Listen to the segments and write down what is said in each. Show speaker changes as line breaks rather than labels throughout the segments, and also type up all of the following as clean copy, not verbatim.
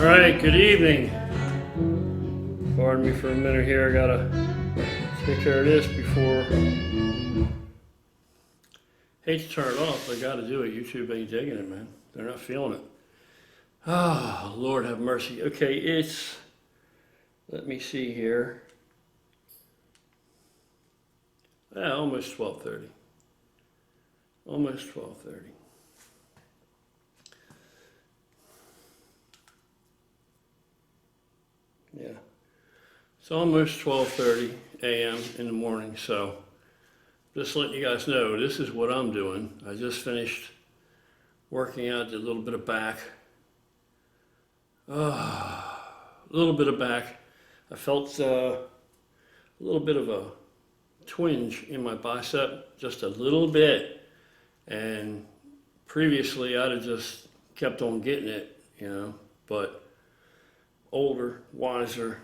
Alright, good evening. Pardon me for a minute here, I gotta take care of this before. Hate to turn it off, but I gotta do it. YouTube ain't digging it, man. They're not feeling it. Ah, oh, Lord have mercy. Okay, it's, let me see here. Almost 12:30. Almost 12:30. Yeah. It's almost 12:30 a.m. in the morning, so just letting you guys know, this is what I'm doing. I just finished working out, did a little bit of back. A little bit of back. I felt a little bit of a twinge in my bicep, just a little bit. And previously I'd have just kept on getting it, but older, wiser,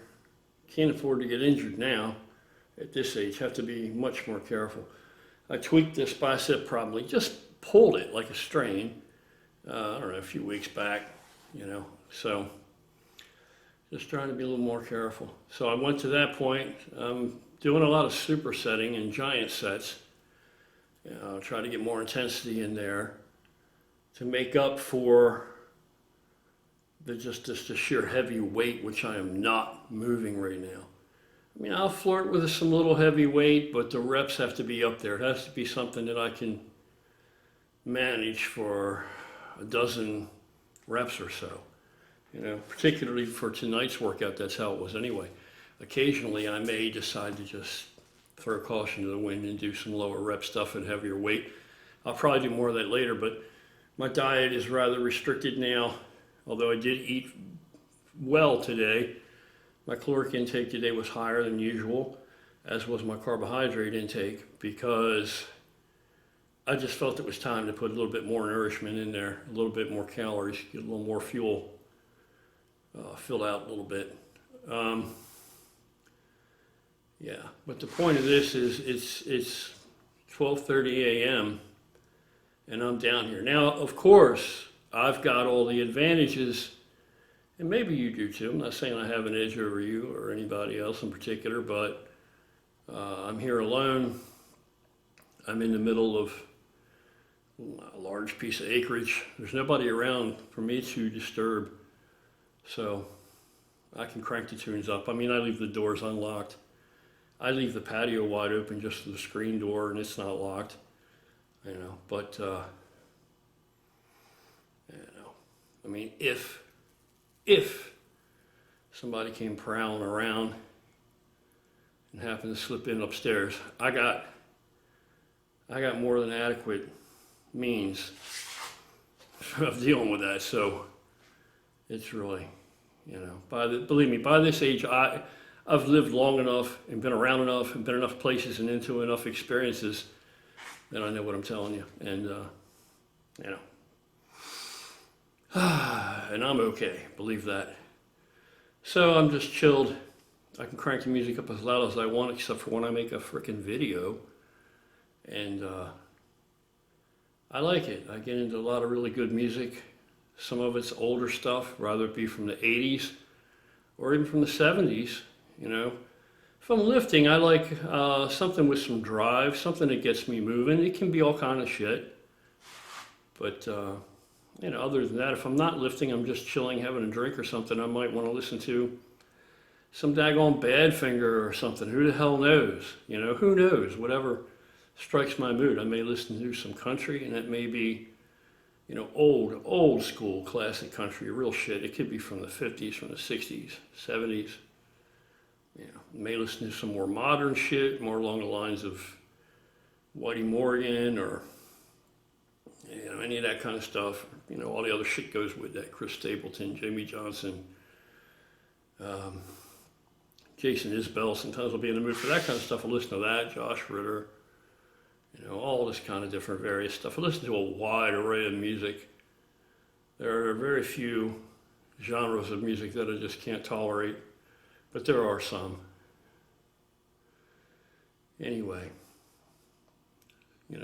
can't afford to get injured now at this age, have to be much more careful. I tweaked this bicep probably, just pulled it like a strain, I don't know, a few weeks back, so just trying to be a little more careful. So I went to that point. I'm doing a lot of supersetting and giant sets. I'll try to get more intensity in there to make up for just the sheer heavy weight, which I am not moving right now. I mean, I'll flirt with some little heavy weight, but the reps have to be up there. It has to be something that I can manage for a dozen reps or so. Particularly for tonight's workout, that's how it was anyway. Occasionally, I may decide to just throw caution to the wind and do some lower rep stuff at heavier weight. I'll probably do more of that later, but my diet is rather restricted now. Although I did eat well today, my caloric intake today was higher than usual, as was my carbohydrate intake, because I just felt it was time to put a little bit more nourishment in there, a little bit more calories, get a little more fuel filled out a little bit. Yeah, but the point of this is it's 12:30 a.m. and I'm down here. Now, of course, I've got all the advantages, and maybe you do too. I'm not saying I have an edge over you or anybody else in particular, but I'm here alone. I'm in the middle of a large piece of acreage. There's nobody around for me to disturb, so I can crank the tunes up. I mean, I leave the doors unlocked. I leave the patio wide open just for the screen door, and it's not locked, but I mean, if somebody came prowling around and happened to slip in upstairs, I got more than adequate means of dealing with that. So it's really, believe me, by this age, I've lived long enough and been around enough and been enough places and into enough experiences that I know what I'm telling you. And, and I'm okay, believe that. So I'm just chilled. I can crank the music up as loud as I want, except for when I make a frickin' video. And I like it. I get into a lot of really good music. Some of it's older stuff, rather it be from the 80s or even from the 70s, If I'm lifting, I like something with some drive, something that gets me moving. It can be all kind of shit. But, other than that, if I'm not lifting, I'm just chilling, having a drink or something, I might want to listen to some daggone Badfinger or something. Who the hell knows? Who knows? Whatever strikes my mood. I may listen to some country, and it may be, old school classic country, real shit. It could be from the 50s, from the 60s, 70s. May listen to some more modern shit, more along the lines of Whitey Morgan or, any of that kind of stuff. All the other shit goes with that. Chris Stapleton, Jamie Johnson, Jason Isbell. Sometimes I'll be in the mood for that kind of stuff. I'll listen to that, Josh Ritter, all this kind of different various stuff. I listen to a wide array of music. There are very few genres of music that I just can't tolerate, but there are some. Anyway,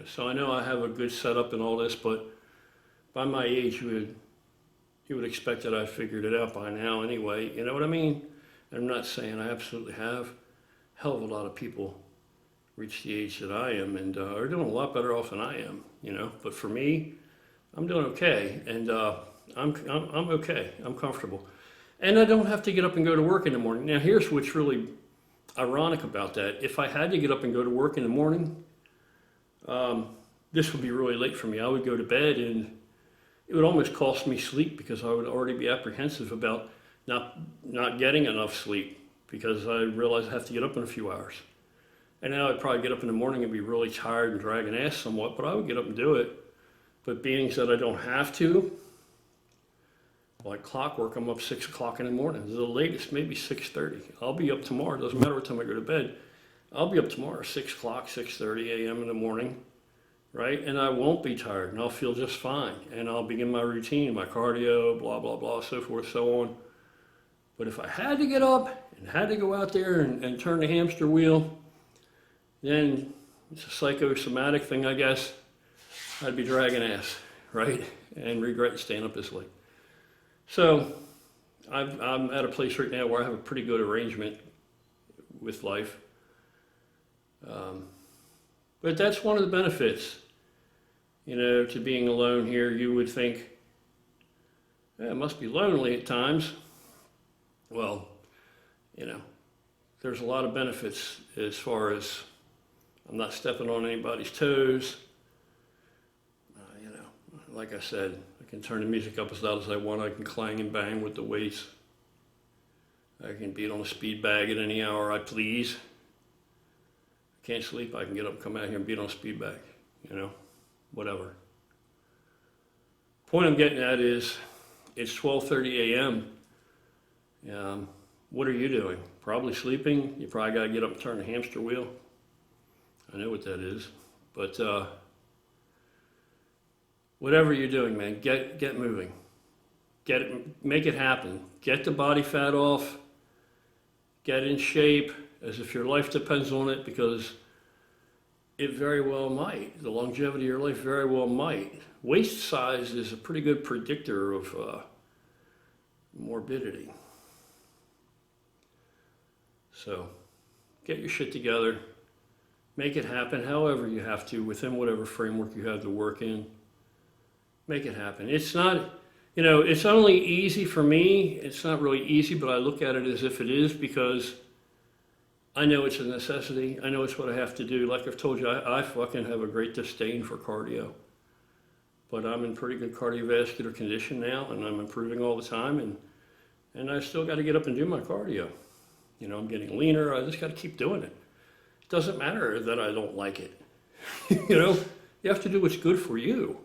so I know I have a good setup and all this, but by my age, you would expect that I figured it out by now anyway. You know what I mean? And I'm not saying I absolutely have. Hell of a lot of people reach the age that I am and are doing a lot better off than I am, you know. But for me, I'm doing okay, and I'm okay. I'm comfortable, and I don't have to get up and go to work in the morning. Now, here's what's really ironic about that. If I had to get up and go to work in the morning, this would be really late for me. I would go to bed, and it would almost cost me sleep because I would already be apprehensive about not getting enough sleep because I realize I have to get up in a few hours. And now I'd probably get up in the morning and be really tired and dragging ass somewhat, but I would get up and do it. But being that I don't have to, like clockwork, I'm up 6 o'clock in the morning. The latest, maybe 6:30. I'll be up tomorrow. It doesn't matter what time I go to bed. I'll be up tomorrow, 6 o'clock, 6:30 a.m. in the morning, right? And I won't be tired, and I'll feel just fine. And I'll begin my routine, my cardio, blah, blah, blah, so forth, so on. But if I had to get up and had to go out there and turn the hamster wheel, then it's a psychosomatic thing, I guess. I'd be dragging ass, right? And regretting staying up this late. So I'm at a place right now where I have a pretty good arrangement with life. But that's one of the benefits, you know, to being alone here. You would think, yeah, it must be lonely at times. Well, you know, there's a lot of benefits as far as I'm not stepping on anybody's toes. You know, like I said, I can turn the music up as loud as I want. I can clang and bang with the weights. I can beat on a speed bag at any hour I please. I can't sleep, I can get up and come out here and beat on a speed bag, you know, whatever. Point I'm getting at is it's 12:30 a.m. What are you doing? Probably sleeping. You probably got to get up and turn the hamster wheel. I know what that is. But whatever you're doing, man, get moving. Get it, make it happen. Get the body fat off. Get in shape as if your life depends on it, because it very well might. The longevity of your life very well might. Waist size is a pretty good predictor of morbidity. So get your shit together. Make it happen however you have to, within whatever framework you have to work in. Make it happen. It's not, you know, it's only easy for me. It's not really easy, but I look at it as if it is, because I know it's a necessity. I know it's what I have to do. Like I've told you, I fucking have a great disdain for cardio. But I'm in pretty good cardiovascular condition now, and I'm improving all the time, and I still got to get up and do my cardio. You know, I'm getting leaner. I just got to keep doing it. It doesn't matter that I don't like it. You know, you have to do what's good for you.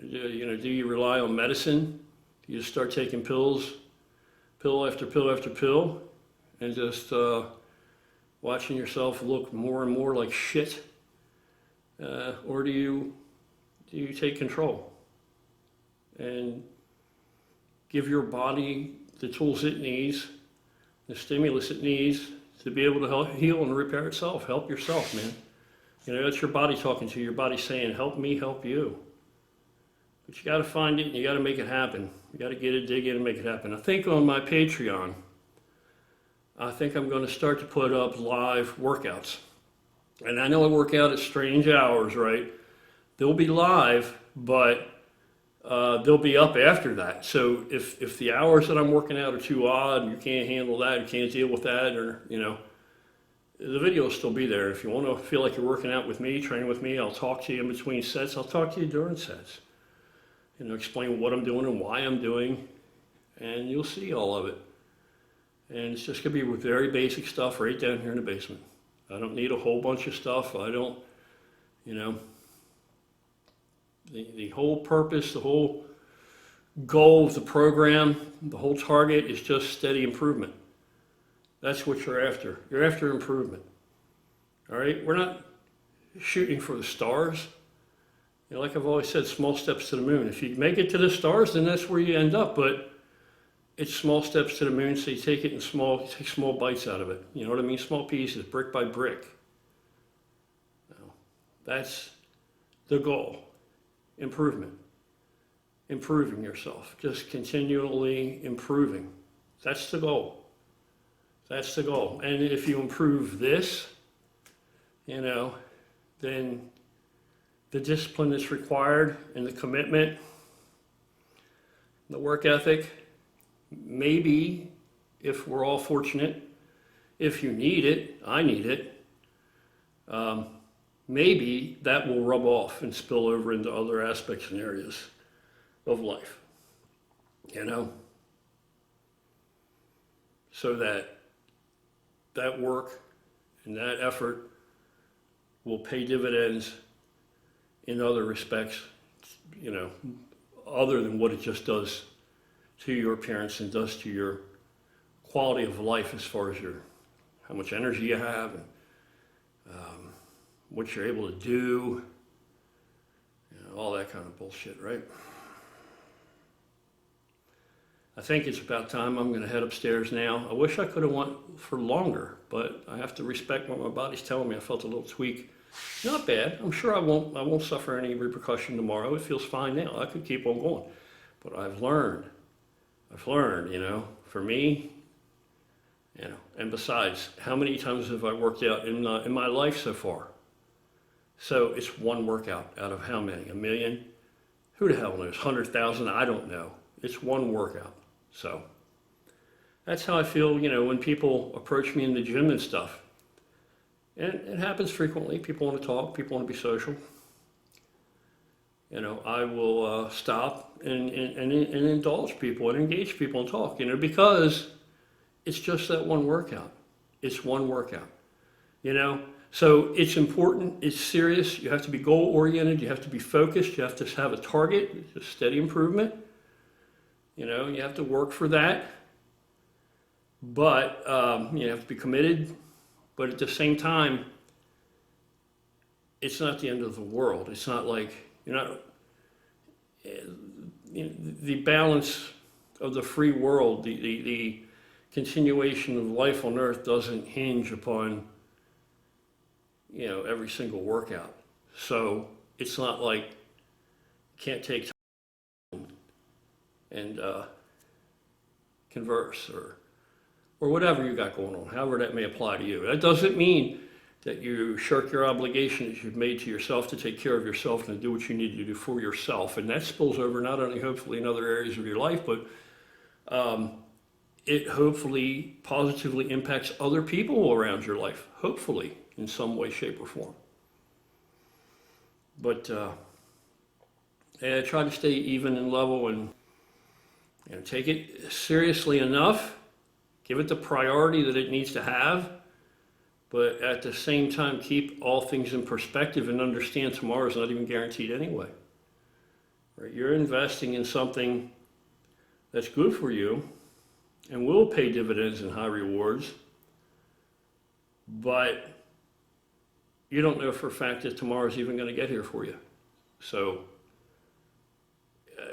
You know, do you rely on medicine? Do you just start taking pills, pill after pill after pill, and just watching yourself look more and more like shit? Or do you take control and give your body the tools it needs, the stimulus it needs to be able to help heal and repair itself? Help yourself, man. You know, that's your body talking to you. Your body saying, help me, help you. But you got to find it and you got to make it happen. You got to get it, dig in, and make it happen. I think on my Patreon, I think I'm going to start to put up live workouts. And I know I work out at strange hours, right? They'll be live, but they'll be up after that. So if the hours that I'm working out are too odd, you can't handle that, you can't deal with that, or, you know, the video will still be there. If you want to feel like you're working out with me, training with me, I'll talk to you in between sets. I'll talk to you during sets. You know, explain what I'm doing and why I'm doing, and you'll see all of it. And it's just going to be with very basic stuff right down here in the basement. I don't need a whole bunch of stuff. I don't, you know, the whole purpose, the whole goal of the program, the whole target is just steady improvement. That's what you're after. You're after improvement. All right? We're not shooting for the stars. You know, like I've always said, small steps to the moon. If you make it to the stars, then that's where you end up. But it's small steps to the moon, so you take it in take small bites out of it. You know what I mean? Small pieces, brick by brick. That's the goal. Improvement. improving yourself, just continually improving. That's the goal. That's the goal. And if you improve this, then the discipline that's required and the commitment, the work ethic, maybe if we're all fortunate, if you need it, I need it, maybe that will rub off and spill over into other aspects and areas of life, so that work and that effort will pay dividends in other respects, other than what it just does to your appearance and does to your quality of life as far as how much energy you have and what you're able to do, all that kind of bullshit, right? I think it's about time I'm going to head upstairs now. I wish I could have went for longer, but I have to respect what my body's telling me. I felt a little tweak. Not bad. I'm sure I won't suffer any repercussion tomorrow. It feels fine now. I could keep on going. But I've learned, for me, and besides, how many times have I worked out in my life so far? So it's one workout out of how many? 1 million? Who the hell knows? 100,000? I don't know. It's one workout. So that's how I feel, when people approach me in the gym and stuff. And it happens frequently. People want to talk. People want to be social. I will stop and indulge people and engage people and talk, because it's just that one workout. It's one workout, So it's important. It's serious. You have to be goal-oriented. You have to be focused. You have to have a target, a steady improvement. You have to work for that. But you have to be committed. But at the same time, it's not the end of the world. It's not like the balance of the free world, the continuation of life on Earth doesn't hinge upon, every single workout. So it's not like you can't take time and converse or whatever you got going on, however that may apply to you. That doesn't mean that you shirk your obligation that you've made to yourself to take care of yourself and to do what you need to do for yourself. And that spills over not only hopefully in other areas of your life, but it hopefully positively impacts other people around your life, hopefully in some way, shape, or form. But I try to stay even and level and take it seriously enough, give it the priority that it needs to have, but at the same time keep all things in perspective and understand tomorrow's not even guaranteed anyway. Right? You're investing in something that's good for you and will pay dividends and high rewards, but you don't know for a fact that tomorrow's even going to get here for you. So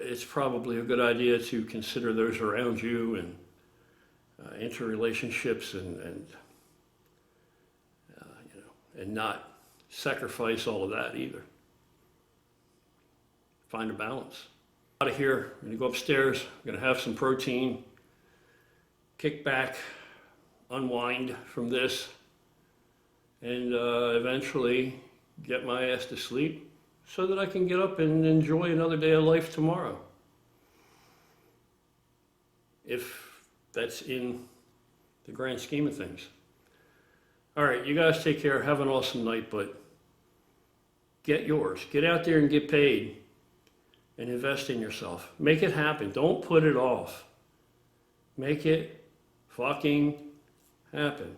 it's probably a good idea to consider those around you and interrelationships and not sacrifice all of that either. Find a balance. Out of here, I'm going to go upstairs, I'm going to have some protein, kick back, unwind from this, and eventually get my ass to sleep so that I can get up and enjoy another day of life tomorrow. If that's in the grand scheme of things. All right, you guys take care. Have an awesome night, but get yours. Get out there and get paid and invest in yourself. Make it happen. Don't put it off. Make it fucking happen.